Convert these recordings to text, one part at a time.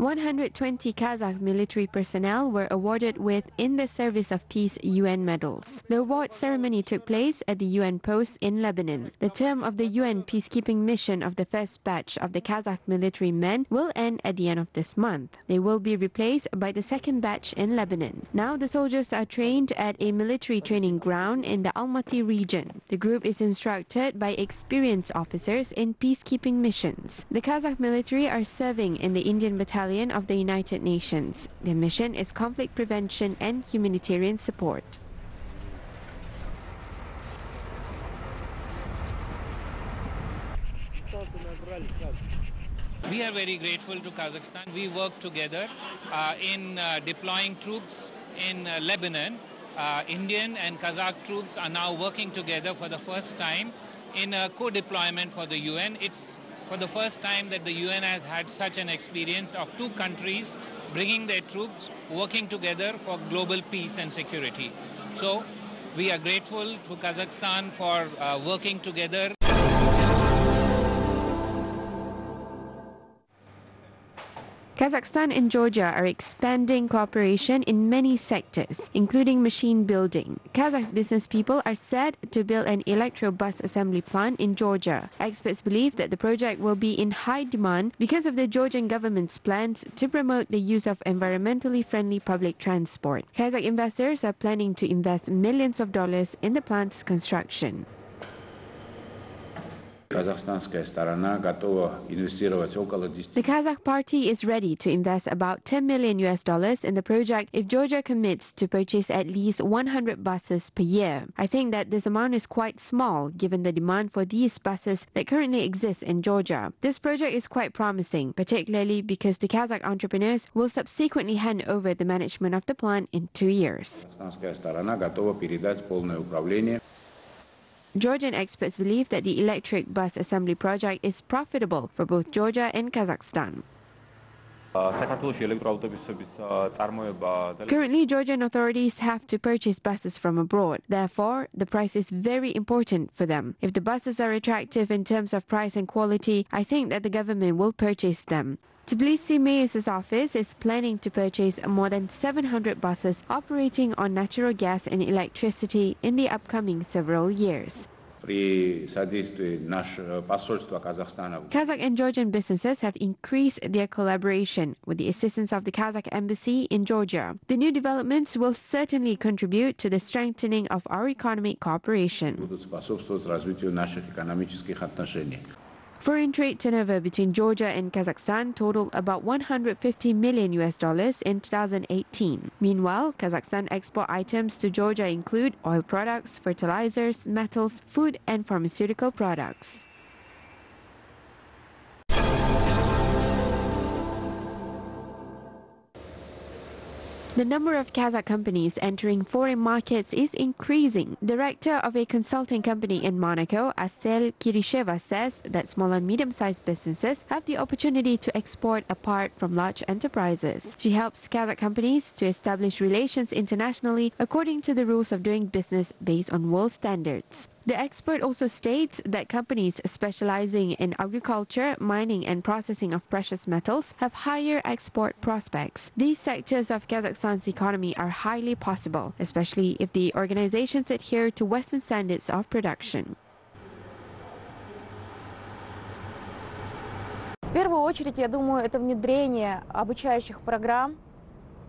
120 Kazakh military personnel were awarded with In the Service of Peace UN medals. The award ceremony took place at the UN post in Lebanon. The term of the UN peacekeeping mission of the first batch of the Kazakh military men will end at the end of this month. They will be replaced by the second batch in Lebanon. Now the soldiers are trained at a military training ground in the Almaty region. The group is instructed by experienced officers in peacekeeping missions. The Kazakh military are serving in the Indian Battalion of the United Nations. Their mission is conflict prevention and humanitarian support. We are very grateful to Kazakhstan. We work together in deploying troops in Lebanon. Indian and Kazakh troops are now working together for the first time in a co-deployment for the UN. It's for the first time that the UN has had such an experience of two countries bringing their troops, working together for global peace and security. So we are grateful to Kazakhstan for working together. Kazakhstan and Georgia are expanding cooperation in many sectors, including machine building. Kazakh business people are set to build an electro-bus assembly plant in Georgia. Experts believe that the project will be in high demand because of the Georgian government's plans to promote the use of environmentally friendly public transport. Kazakh investors are planning to invest millions of dollars in the plant's construction. The Kazakh party is ready to invest about $10 million in the project if Georgia commits to purchase at least 100 buses per year. I think that this amount is quite small given the demand for these buses that currently exists in Georgia. This project is quite promising, particularly because the Kazakh entrepreneurs will subsequently hand over the management of the plant in 2 years. Georgian experts believe that the electric bus assembly project is profitable for both Georgia and Kazakhstan. Currently, Georgian authorities have to purchase buses from abroad. Therefore, the price is very important for them. If the buses are attractive in terms of price and quality, I think that the government will purchase them. Tbilisi Mayor's office is planning to purchase more than 700 buses operating on natural gas and electricity in the upcoming several years. Kazakh and Georgian businesses have increased their collaboration with the assistance of the Kazakh embassy in Georgia. The new developments will certainly contribute to the strengthening of our economic cooperation. Foreign trade turnover between Georgia and Kazakhstan totaled about $150 million in 2018. Meanwhile, Kazakhstan export items to Georgia include oil products, fertilizers, metals, food and pharmaceutical products. The number of Kazakh companies entering foreign markets is increasing. Director of a consulting company in Monaco, Asel Kirisheva, says that small and medium-sized businesses have the opportunity to export apart from large enterprises. She helps Kazakh companies to establish relations internationally according to the rules of doing business based on world standards. The expert also states that companies specializing in agriculture, mining and processing of precious metals have higher export prospects. These sectors of Kazakhstan's economy are highly possible, especially if the organizations adhere to Western standards of production. В первую очередь, я думаю, это внедрение обучающих программ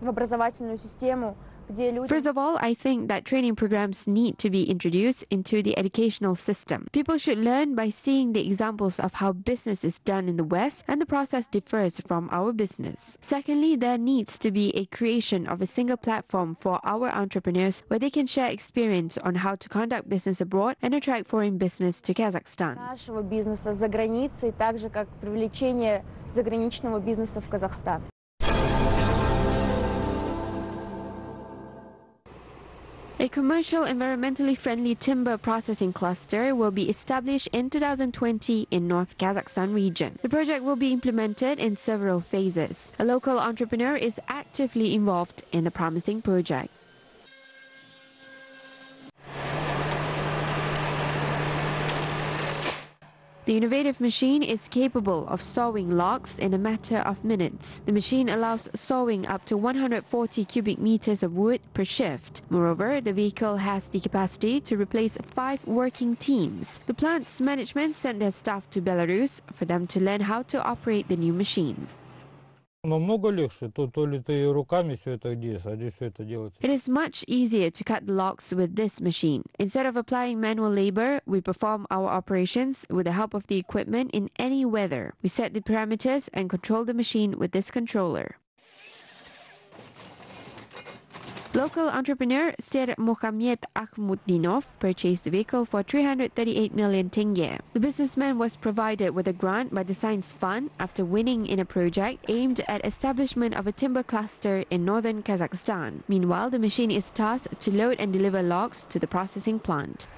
в образовательную систему. First of all, I think that training programs need to be introduced into the educational system. People should learn by seeing the examples of how business is done in the West, and the process differs from our business. Secondly, there needs to be a creation of a single platform for our entrepreneurs where they can share experience on how to conduct business abroad and attract foreign business to Kazakhstan. Нашего бизнеса за границей, так же как привлечение заграничного бизнеса в Казахстан. A commercial, environmentally friendly timber processing cluster will be established in 2020 in North Kazakhstan region. The project will be implemented in several phases. A local entrepreneur is actively involved in the promising project. The innovative machine is capable of sawing logs in a matter of minutes. The machine allows sawing up to 140 cubic meters of wood per shift. Moreover, the vehicle has the capacity to replace 5 working teams. The plant's management sent their staff to Belarus for them to learn how to operate the new machine. Намного легче, то ли ты руками все это делаешь, а здесь все это делается. It is much easier to cut the logs with this machine. Instead of applying manual labor, we perform our operations with the help of the equipment in any weather. We set the parameters and control the machine with this controller. Local entrepreneur Sir Mohamed Ahmudinov purchased the vehicle for 338 million tenge. The businessman was provided with a grant by the Science Fund after winning in a project aimed at establishment of a timber cluster in northern Kazakhstan. Meanwhile, the machine is tasked to load and deliver logs to the processing plant.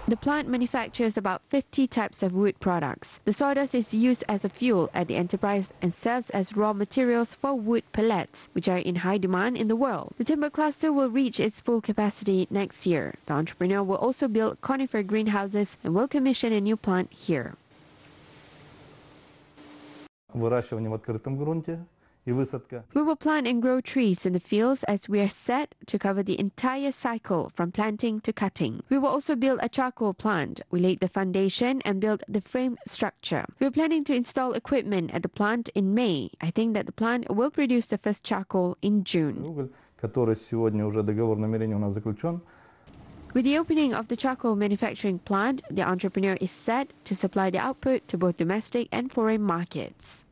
The plant manufactures about 50 types of wood products. The sawdust is used as a fuel at the enterprise and serves as raw materials for wood pellets, which are in high demand in the world. The timber cluster will reach its full capacity next year. The entrepreneur will also build conifer greenhouses and will commission a new plant here. Выращивание в открытом грунте и высадка. We will plant and grow trees in the fields as we are set to cover the entire cycle from planting to cutting. We will also build a charcoal plant. We laid the foundation and built the frame structure. We are planning to install equipment at the plant in May. I think that the plant will produce the first charcoal in June. Уголь, который сегодня уже договор намерения у нас заключен. With the opening of the charcoal manufacturing plant, the entrepreneur is set to supply the output to both domestic and foreign markets.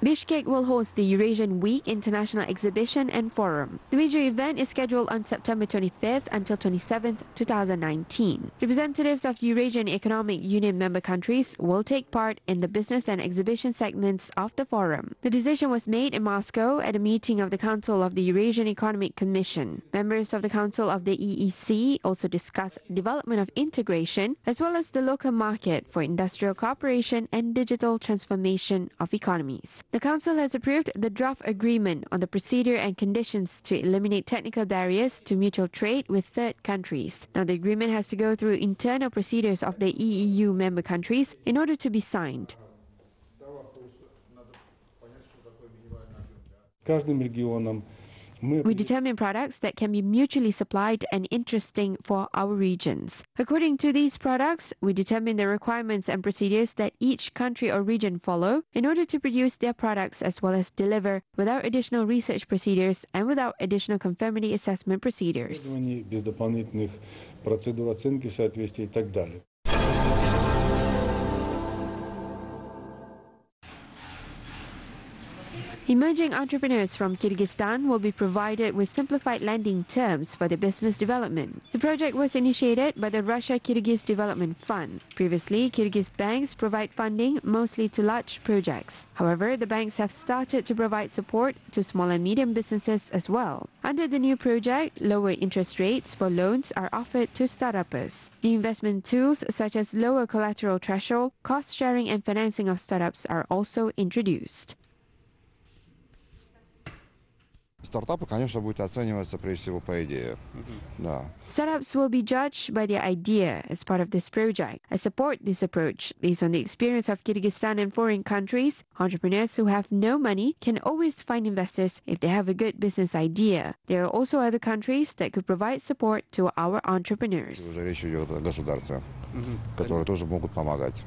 Bishkek will host the Eurasian Week International Exhibition and Forum. The major event is scheduled on September 25th until 27th, 2019. Representatives of Eurasian Economic Union member countries will take part in the business and exhibition segments of the forum. The decision was made in Moscow at a meeting of the Council of the Eurasian Economic Commission. Members of the Council of the EEC also discussed development of integration as well as the local market for industrial cooperation and digital transformation of economies. The Council has approved the draft agreement on the procedure and conditions to eliminate technical barriers to mutual trade with third countries. Now, the agreement has to go through internal procedures of the EEU member countries in order to be signed. Каждым регионом We determine products that can be mutually supplied and interesting for our regions. According to these products, we determine the requirements and procedures that each country or region follow in order to produce their products as well as deliver without additional research procedures and without additional conformity assessment procedures. без дополнительных процедур оценки соответствия и так далее. Emerging entrepreneurs from Kyrgyzstan will be provided with simplified lending terms for their business development. The project was initiated by the Russia-Kyrgyz Development Fund. Previously, Kyrgyz banks provide funding mostly to large projects. However, the banks have started to provide support to small and medium businesses as well. Under the new project, lower interest rates for loans are offered to startups. New investment tools such as lower collateral threshold, cost sharing and financing of startups are also introduced. Стартапы, конечно, будет оцениваться прежде всего по идее. Да. Startups will be judged by their idea as part of this project. I support this approach. Based on the experience of Kyrgyzstan and foreign countries, entrepreneurs who have no money can always find investors if they have a good business idea. There are also other countries that could provide support to our entrepreneurs. Уже речь идет о государстве, которые тоже могут помогать.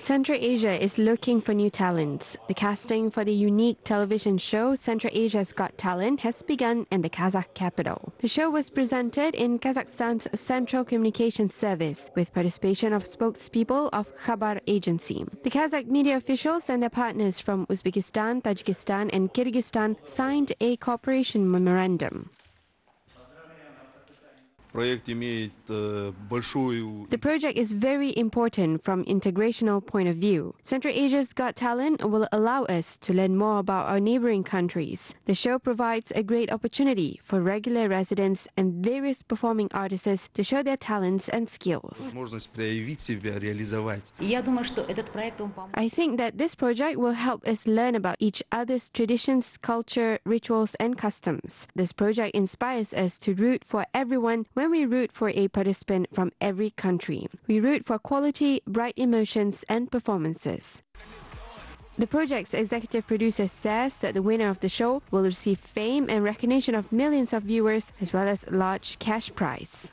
Central Asia is looking for new talents. The casting for the unique television show Central Asia's Got Talent has begun in the Kazakh capital. The show was presented in Kazakhstan's Central Communications Service with participation of spokespeople of Khabar agency. The Kazakh media officials and their partners from Uzbekistan, Tajikistan and Kyrgyzstan signed a cooperation memorandum. Проект имеет большую... The project is very important from integrational point of view. Central Asia's Got Talent will allow us to learn more about our neighboring countries. The show provides a great opportunity for regular residents and various performing artists to show their talents and skills. Возможность проявить себя, реализовать. I think that this project will help us learn about each other's traditions, culture, rituals, and customs. This project inspires us to root for everyone when we root for a participant from every country. We root for quality, bright emotions, and performances. The project's executive producer says that the winner of the show will receive fame and recognition of millions of viewers as well as large cash prize.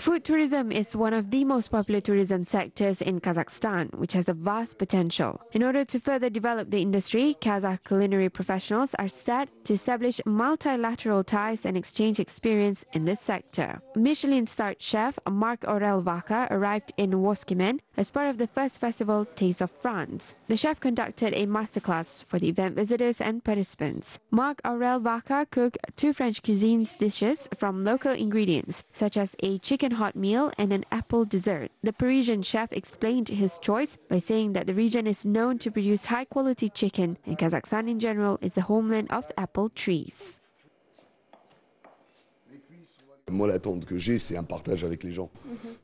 Food tourism is one of the most popular tourism sectors in Kazakhstan, which has a vast potential. In order to further develop the industry, Kazakh culinary professionals are set to establish multilateral ties and exchange experience in this sector. Michelin-starred chef Marc Aurel Vaca arrived in Woskimen as part of the first festival Taste of France. The chef conducted a masterclass for the event visitors and participants. Marc Aurel Vaca cooked two French cuisines dishes from local ingredients, such as a chicken hot meal and an apple dessert. The Parisian chef explained his choice by saying that the region is known to produce high-quality chicken, and Kazakhstan in general is the homeland of apple trees. Moi, l'attente que j'ai, c'est un partage avec les gens.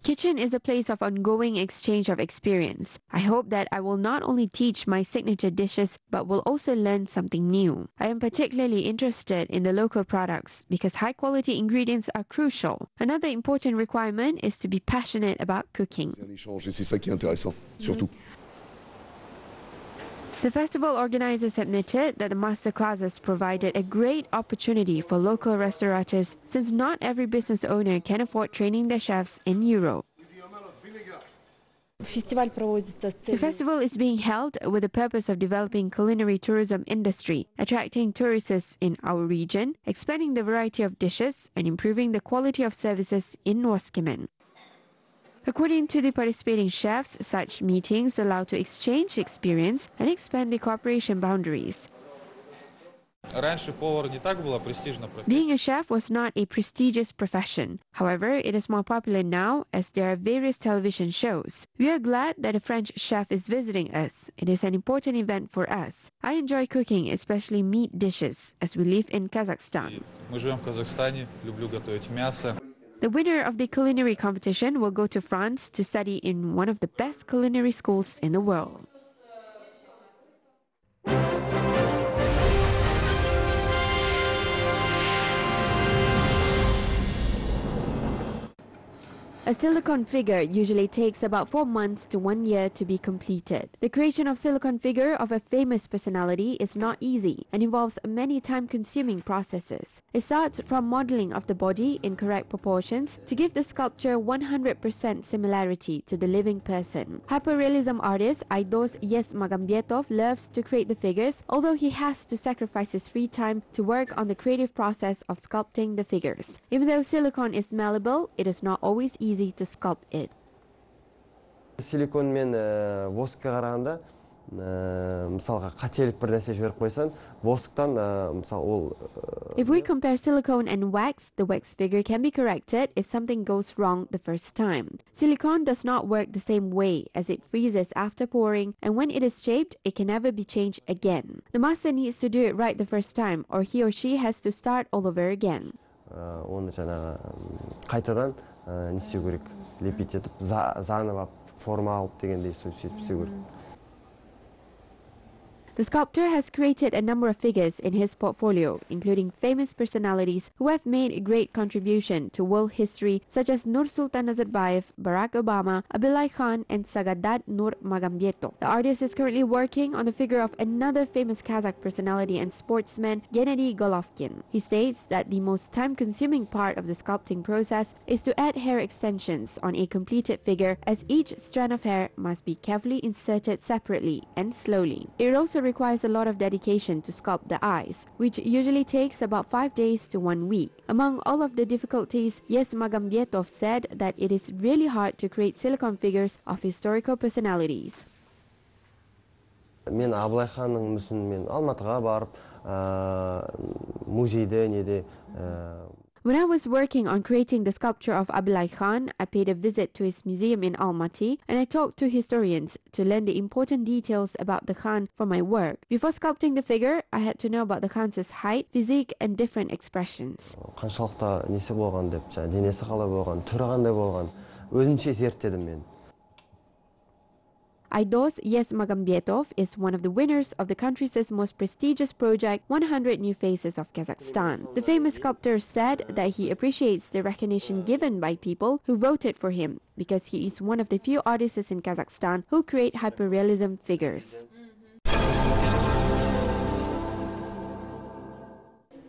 Kitchen is a place of ongoing exchange of experience. I hope that I will not only teach my signature dishes, but will also learn something new. I am particularly interested in the local products because high-quality ingredients are crucial. Another important requirement is to be passionate about cooking. C'est un échange et c'est ça qui est intéressant, surtout. The festival organizers admitted that the master classes provided a great opportunity for local restaurateurs since not every business owner can afford training their chefs in Europe. The festival is being held with the purpose of developing culinary tourism industry, attracting tourists in our region, expanding the variety of dishes, and improving the quality of services in Woskimen. According to the participating chefs, such meetings allow to exchange experience and expand the cooperation boundaries. Being a chef was not a prestigious profession. However, it is more popular now as there are various television shows. We are glad that a French chef is visiting us. It is an important event for us. I enjoy cooking, especially meat dishes, as we live in Kazakhstan. The winner of the culinary competition will go to France to study in one of the best culinary schools in the world. A silicone figure usually takes about 4 months to 1 year to be completed. The creation of silicone figure of a famous personality is not easy and involves many time-consuming processes. It starts from modeling of the body in correct proportions to give the sculpture 100% similarity to the living person. Hyperrealism artist Aidos Magombietov loves to create the figures, although he has to sacrifice his free time to work on the creative process of sculpting the figures. Even though silicone is malleable, it is not always easy to sculpt it. Силикон мен воскқа қарағанда мысалға қателік бір нәрсе жіберіп қойсан, восктан мысал ол If we compare silicone and wax, the wax figure can be corrected if something goes wrong the first time. Silicone does not work the same way as it freezes after pouring, and when it is shaped, it can never be changed again. The master needs to do it right the first time, or he or she has to start all over again. Оны жаңа қайтадан не істеу керек, лепить етіп, заново форма алып дегендей сөйтіп істеу керек. The sculptor has created a number of figures in his portfolio, including famous personalities who have made a great contribution to world history, such as Nursultan Nazarbayev, Barack Obama, Abdullahi Khan, and Sagadat Nur Magombietov. The artist is currently working on the figure of another famous Kazakh personality and sportsman, Gennady Golovkin. He states that the most time-consuming part of the sculpting process is to add hair extensions on a completed figure, as each strand of hair must be carefully inserted separately and slowly. It also requires a lot of dedication to sculpt the eyes, which usually takes about 5 days to 1 week. Among all of the difficulties, Magombietov said that it is really hard to create silicone figures of historical personalities. Мен Абылай ханның мүсінін мен Алматыға барып, музейде неде. When I was working on creating the sculpture of Abilai Khan, I paid a visit to his museum in Almaty and I talked to historians to learn the important details about the Khan for my work. Before sculpting the figure, I had to know about the Khan's height, physique and different expressions. Қаншалықты несі болған деп, денесі қалай болған, түрі қандай болған, өзімше зерттедім мен. Aidos Yesmagambietov is one of the winners of the country's most prestigious project, 100 New Faces of Kazakhstan. The famous sculptor said that he appreciates the recognition given by people who voted for him because he is one of the few artists in Kazakhstan who create hyperrealism figures.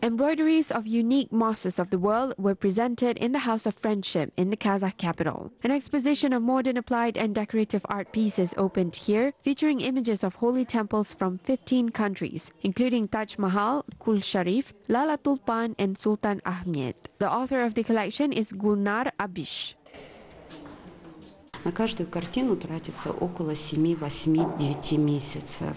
Embroideries of unique mosses of the world were presented in the House of Friendship in the Kazakh capital. An exposition of modern applied and decorative art pieces opened here, featuring images of holy temples from 15 countries, including Taj Mahal, Kul Sharif, Lala Tulpan, and Sultan Ahmed. The author of the collection is Gulnar Abish. На каждую картину тратится около 7, 8, 9 месяцев.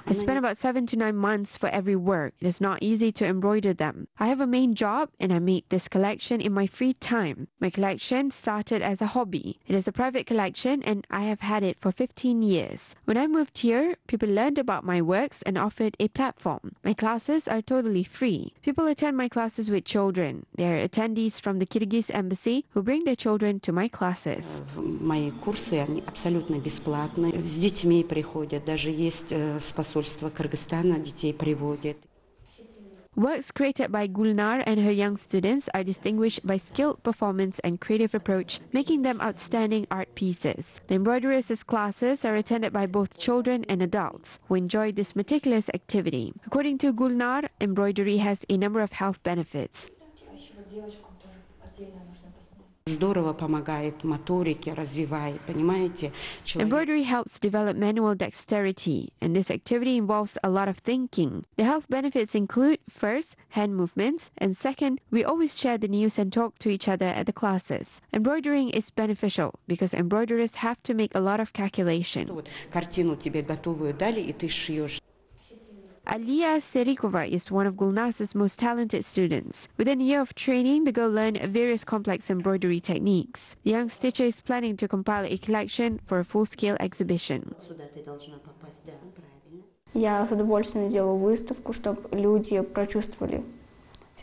I spend about 7 to 9 months for every work. It is not easy to embroider them. I have a main job and I make this collection in my free time. My collection started as a hobby. It is a private collection and I have had it for 15 years. When I moved here, people learned about my works and offered a platform. My classes are totally free. People attend my classes with children. They are attendees from the Kyrgyz embassy who bring their children to my classes. Мои курсы, они абсолютно бесплатны. С детьми приходят, даже есть посольство Кыргызстана детей приводит. Works created by Gulnar and her young students are distinguished by skilled performance and creative approach, making them outstanding art pieces. The embroiderer's classes are attended by both children and adults who enjoy this meticulous activity. According to Gulnar, embroidery has a number of health benefits. Здорово помогает моторике, развивает, понимаете? Embroidery helps develop manual dexterity, and this activity involves a lot of thinking. The health benefits include, first, hand movements, and second, we always share the news and talk to each other at the classes. Embroidering is beneficial because embroiderers have to make a lot of calculation. Картину тебе готовую дали, и ты шьешь. Aliya Serikova is one of Gulnar's most talented students. Within a year of training, the girl learned various complex embroidery techniques. The young stitcher is planning to compile a collection for a full-scale exhibition. Я с удовольствием делаю выставку, чтобы люди прочувствовали.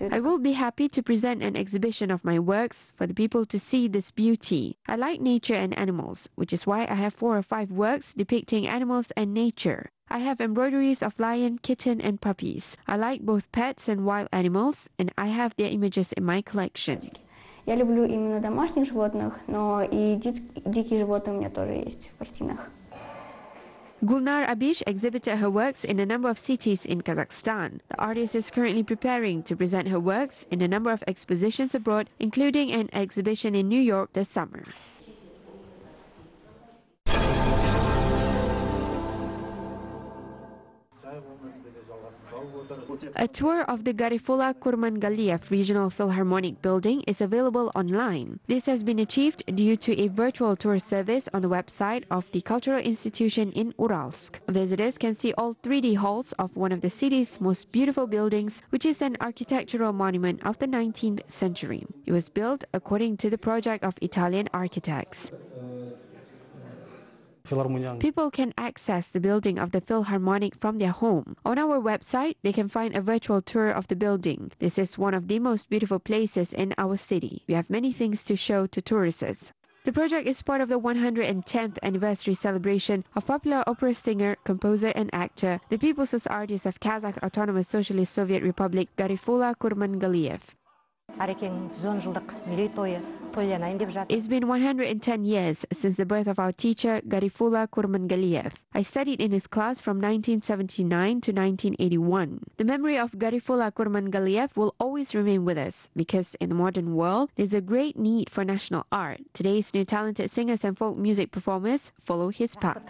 I will be happy to present an exhibition of my works for the people to see this beauty. I like nature and animals, which is why I have 4 or 5 works depicting animals and nature. I have embroideries of lion, kitten, and puppies. I like both pets and wild animals, and I have their images in my collection. Я люблю именно домашних животных, но и дикие животные у меня тоже есть в картинах. Gulnar Abish exhibited her works in a number of cities in Kazakhstan. The artist is currently preparing to present her works in a number of expositions abroad, including an exhibition in New York this summer. A tour of the Garifula Kurmangaliev Regional Philharmonic Building is available online. This has been achieved due to a virtual tour service on the website of the cultural institution in Uralsk. Visitors can see all 3D halls of one of the city's most beautiful buildings, which is an architectural monument of the 19th century. It was built according to the project of Italian architects. People can access the building of the Philharmonic from their home. On our website, they can find a virtual tour of the building. This is one of the most beautiful places in our city. We have many things to show to tourists. The project is part of the 110th anniversary celebration of popular opera singer, composer and actor, the People's Artist of Kazakh Autonomous Socialist Soviet Republic, Garifula Kurmangaliev. It's been 110 years since the birth of our teacher, Garifula Kurmangaliev. I studied in his class from 1979 to 1981. The memory of Garifula Kurmangaliev will always remain with us because in the modern world, there's a great need for national art. Today's new talented singers and folk music performers follow his path.